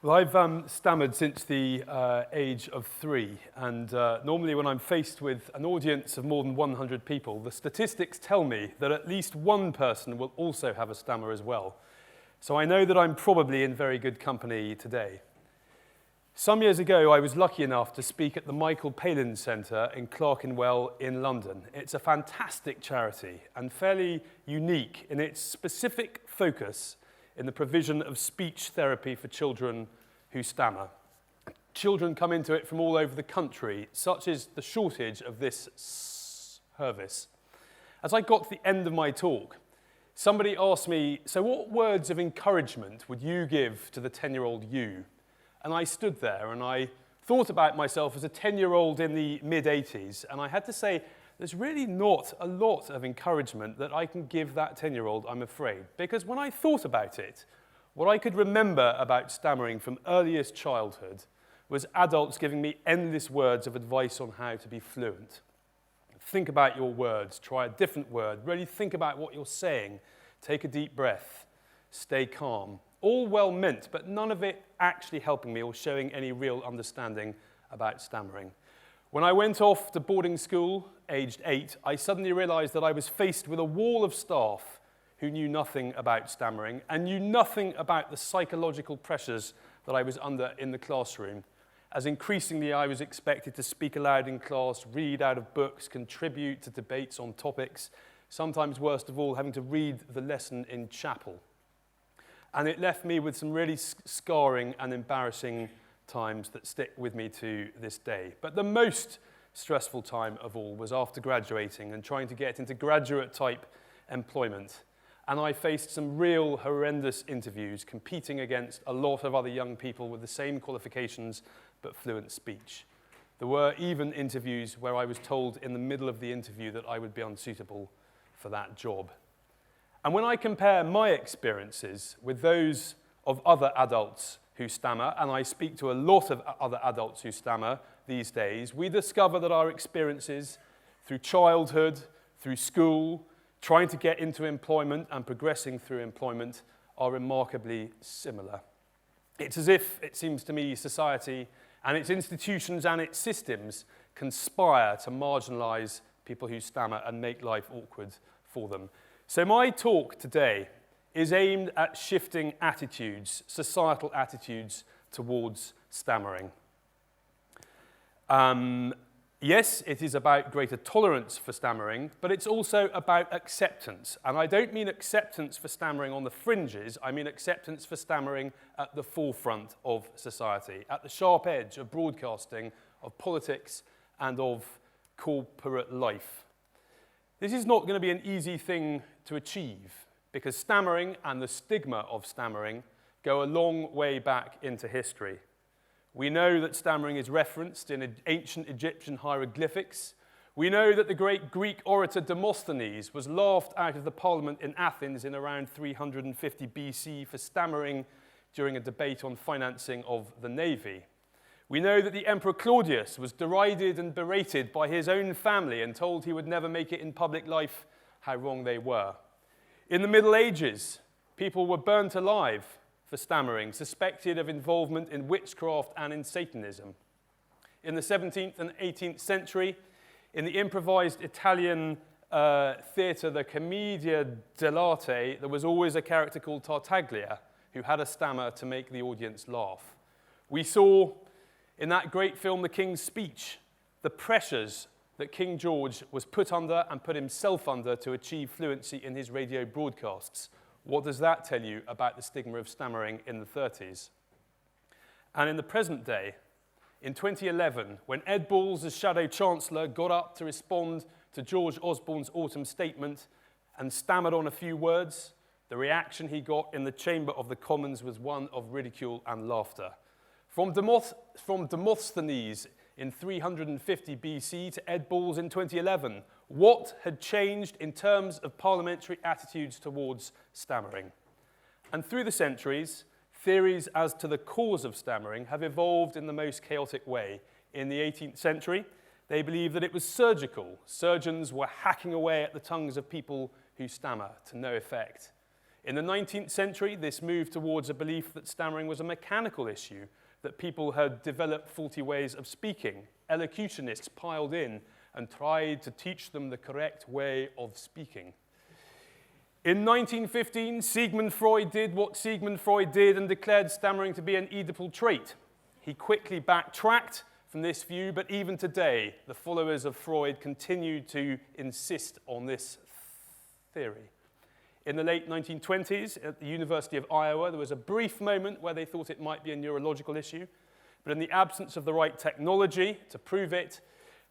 Well, I've stammered since the age of 3, and normally when I'm faced with an audience of more than 100 people, the statistics tell me that at least one person will also have a stammer as well. So I know that I'm probably in very good company today. Some years ago, I was lucky enough to speak at the Michael Palin Centre in Clerkenwell in London. It's a fantastic charity and fairly unique in its specific focus in the provision of speech therapy for children who stammer. Children come into it from all over the country, such is the shortage of this service. As I got to the end of my talk, somebody asked me, so what words of encouragement would you give to the 10-year-old you? And I stood there and I thought about myself as a 10-year-old in the mid-80s, and I had to say, there's really not a lot of encouragement that I can give that 10-year-old, I'm afraid. Because when I thought about it, what I could remember about stammering from earliest childhood was adults giving me endless words of advice on how to be fluent. Think about your words, try a different word, really think about what you're saying, take a deep breath, stay calm. All well meant, but none of it actually helping me or showing any real understanding about stammering. When I went off to boarding school, aged 8, I suddenly realized that I was faced with a wall of staff who knew nothing about stammering and knew nothing about the psychological pressures that I was under in the classroom, as increasingly I was expected to speak aloud in class, read out of books, contribute to debates on topics, sometimes worst of all, having to read the lesson in chapel. And it left me with some really scarring and embarrassing times that stick with me to this day. But the most stressful time of all was after graduating and trying to get into graduate-type employment. And I faced some real horrendous interviews, competing against a lot of other young people with the same qualifications but fluent speech. There were even interviews where I was told in the middle of the interview that I would be unsuitable for that job. And when I compare my experiences with those of other adults who stammer, and I speak to a lot of other adults who stammer these days, we discover that our experiences through childhood, through school, trying to get into employment and progressing through employment are remarkably similar. It's as if, it seems to me, society and its institutions and its systems conspire to marginalize people who stammer and make life awkward for them. So my talk today is aimed at shifting attitudes, societal attitudes towards stammering. Yes, it is about greater tolerance for stammering, but it's also about acceptance. And I don't mean acceptance for stammering on the fringes, I mean acceptance for stammering at the forefront of society, at the sharp edge of broadcasting, of politics, and of corporate life. This is not going to be an easy thing to achieve, because stammering and the stigma of stammering go a long way back into history. We know that stammering is referenced in ancient Egyptian hieroglyphics. We know that the great Greek orator Demosthenes was laughed out of the parliament in Athens in around 350 BC for stammering during a debate on financing of the navy. We know that the Emperor Claudius was derided and berated by his own family and told he would never make it in public life. How wrong they were. In the Middle Ages, people were burnt alive for stammering, suspected of involvement in witchcraft and in Satanism. In the 17th and 18th century, in the improvised Italian theatre, the Commedia dell'arte, there was always a character called Tartaglia who had a stammer to make the audience laugh. We saw in that great film, The King's Speech, the pressures that King George was put under and put himself under to achieve fluency in his radio broadcasts. What does that tell you about the stigma of stammering in the 30s? And in the present day, in 2011, when Ed Balls, as Shadow Chancellor, got up to respond to George Osborne's autumn statement and stammered on a few words, the reaction he got in the Chamber of the Commons was one of ridicule and laughter. From Demosthenes in 350 BC to Ed Balls in 2011, what had changed in terms of parliamentary attitudes towards stammering? And through the centuries, theories as to the cause of stammering have evolved in the most chaotic way. In the 18th century, they believed that it was surgical. Surgeons were hacking away at the tongues of people who stammer to no effect. In the 19th century, this moved towards a belief that stammering was a mechanical issue, that people had developed faulty ways of speaking. Elocutionists piled in and tried to teach them the correct way of speaking. In 1915, Sigmund Freud did what Sigmund Freud did and declared stammering to be an Oedipal trait. He quickly backtracked from this view, but even today, the followers of Freud continue to insist on this theory. In the late 1920s, at the University of Iowa, there was a brief moment where they thought it might be a neurological issue, but in the absence of the right technology to prove it,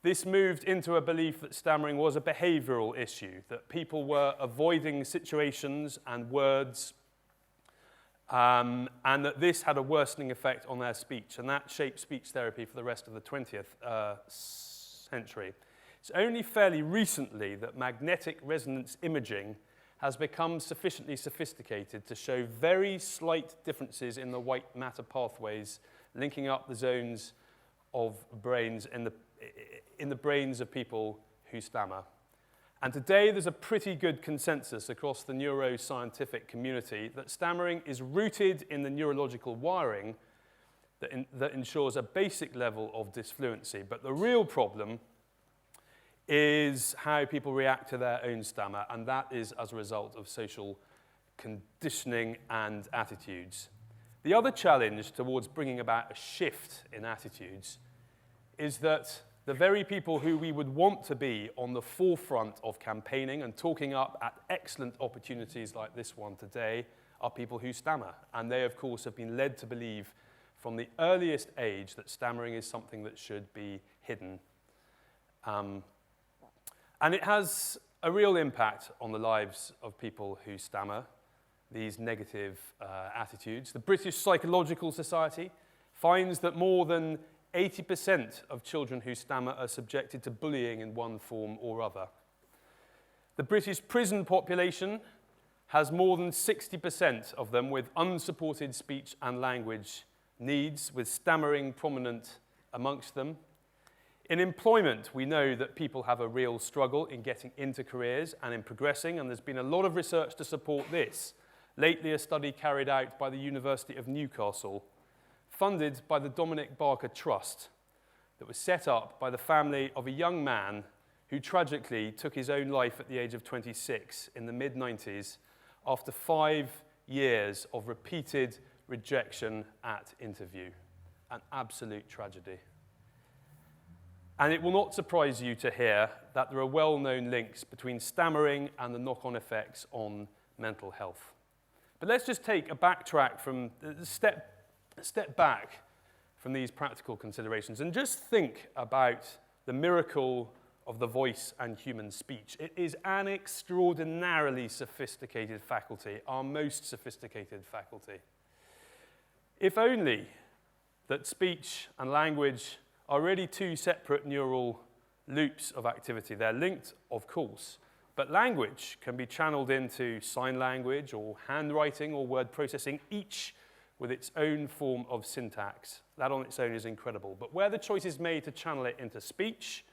this moved into a belief that stammering was a behavioral issue, that people were avoiding situations and words, and that this had a worsening effect on their speech, and that shaped speech therapy for the rest of the 20th century. It's only fairly recently that magnetic resonance imaging has become sufficiently sophisticated to show very slight differences in the white matter pathways linking up the zones of brains in the brains of people who stammer. And today there's a pretty good consensus across the neuroscientific community that stammering is rooted in the neurological wiring that ensures a basic level of dysfluency. But the real problem is how people react to their own stammer, and that is as a result of social conditioning and attitudes. The other challenge towards bringing about a shift in attitudes is that the very people who we would want to be on the forefront of campaigning and talking up at excellent opportunities like this one today are people who stammer. And they, of course, have been led to believe from the earliest age that stammering is something that should be hidden. And it has a real impact on the lives of people who stammer, these negative attitudes. The British Psychological Society finds that more than 80% of children who stammer are subjected to bullying in one form or other. The British prison population has more than 60% of them with unsupported speech and language needs, with stammering prominent amongst them. In employment, we know that people have a real struggle in getting into careers and in progressing, and there's been a lot of research to support this. Lately, a study carried out by the University of Newcastle, funded by the Dominic Barker Trust, that was set up by the family of a young man who tragically took his own life at the age of 26 in the mid-90s after 5 years of repeated rejection at interview. An absolute tragedy. And it will not surprise you to hear that there are well-known links between stammering and the knock-on effects on mental health. But let's just take a backtrack from step back from these practical considerations and just think about the miracle of the voice and human speech. It is an extraordinarily sophisticated faculty, our most sophisticated faculty. If only that speech and language are really two separate neural loops of activity. They're linked, of course, but language can be channeled into sign language or handwriting or word processing, each with its own form of syntax. That on its own is incredible. But where the choice is made to channel it into speech,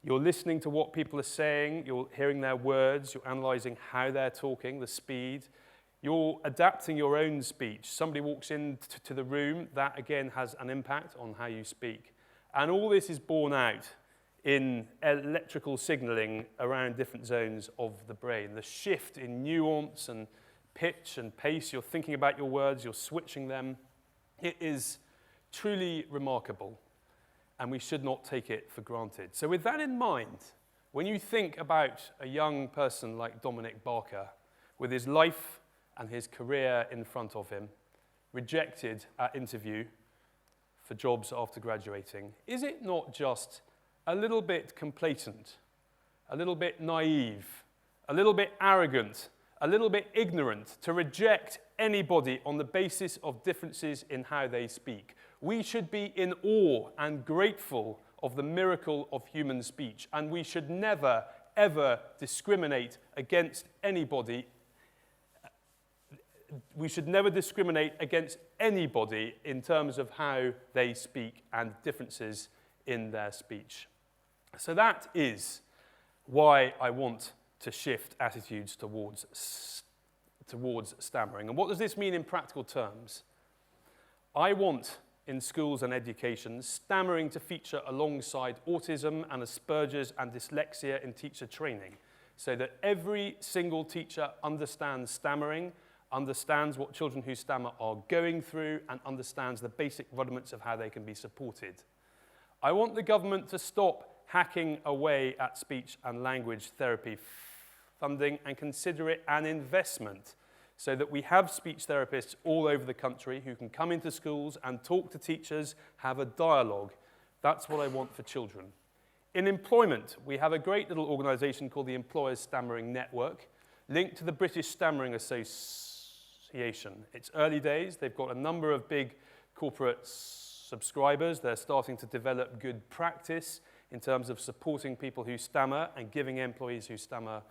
you're listening to what people are saying, you're hearing their words, you're analyzing how they're talking, the speed, you're adapting your own speech. Somebody walks into the room, that again has an impact on how you speak. And all this is borne out in electrical signaling around different zones of the brain. The shift in nuance and pitch and pace, you're thinking about your words, you're switching them. It is truly remarkable, and we should not take it for granted. So with that in mind, when you think about a young person like Dominic Barker, with his life and his career in front of him, rejected at interview for jobs after graduating, is it not just a little bit complacent, a little bit naive, a little bit arrogant, a little bit ignorant to reject anybody on the basis of differences in how they speak? We should be in awe and grateful of the miracle of human speech, and we should never, ever discriminate against anybody. We should never discriminate against anybody in terms of how they speak and differences in their speech. So that is why I want to shift attitudes towards towards stammering. And what does this mean in practical terms? I want, in schools and education, stammering to feature alongside autism and Asperger's and dyslexia in teacher training, so that every single teacher understands stammering, understands what children who stammer are going through, and understands the basic rudiments of how they can be supported. I want the government to stop hacking away at speech and language therapy funding and consider it an investment, so that we have speech therapists all over the country who can come into schools and talk to teachers, have a dialogue. That's what I want for children. In employment, we have a great little organisation called the Employers Stammering Network, linked to the British Stammering Association. It's early days. They've got a number of big corporate subscribers. They're starting to develop good practice in terms of supporting people who stammer and giving employees who stammer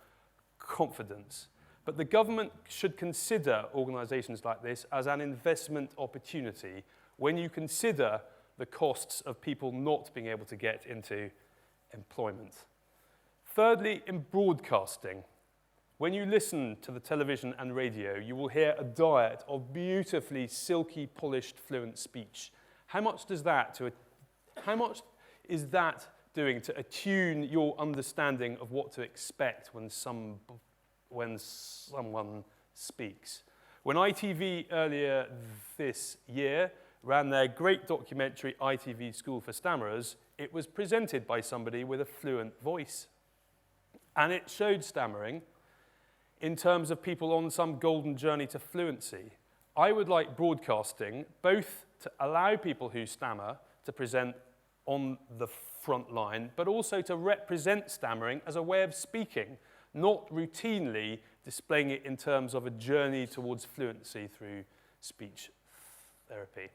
confidence. But the government should consider organisations like this as an investment opportunity when you consider the costs of people not being able to get into employment. Thirdly, in broadcasting, when you listen to the television and radio, you will hear a diet of beautifully silky, polished, fluent speech. How much is that doing to attune your understanding of what to expect when someone speaks? When ITV earlier this year ran their great documentary ITV School for Stammerers, it was presented by somebody with a fluent voice. And it showed stammering in terms of people on some golden journey to fluency. I would like broadcasting both to allow people who stammer to present on the front line, but also to represent stammering as a way of speaking, not routinely displaying it in terms of a journey towards fluency through speech therapy.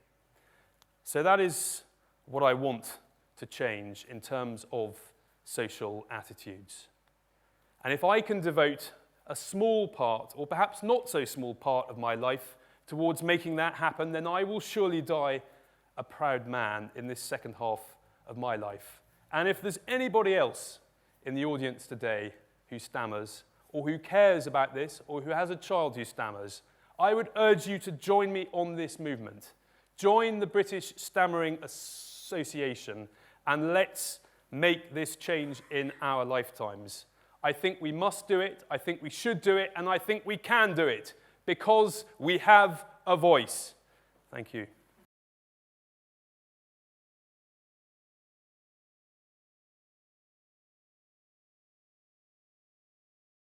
So that is what I want to change in terms of social attitudes. And if I can devote a small part, or perhaps not so small part of my life towards making that happen, then I will surely die a proud man in this second half of my life. And if there's anybody else in the audience today who stammers, or who cares about this, or who has a child who stammers, I would urge you to join me on this movement. Join the British Stammering Association, and let's make this change in our lifetimes. I think we must do it, I think we should do it, and I think we can do it, because we have a voice. Thank you.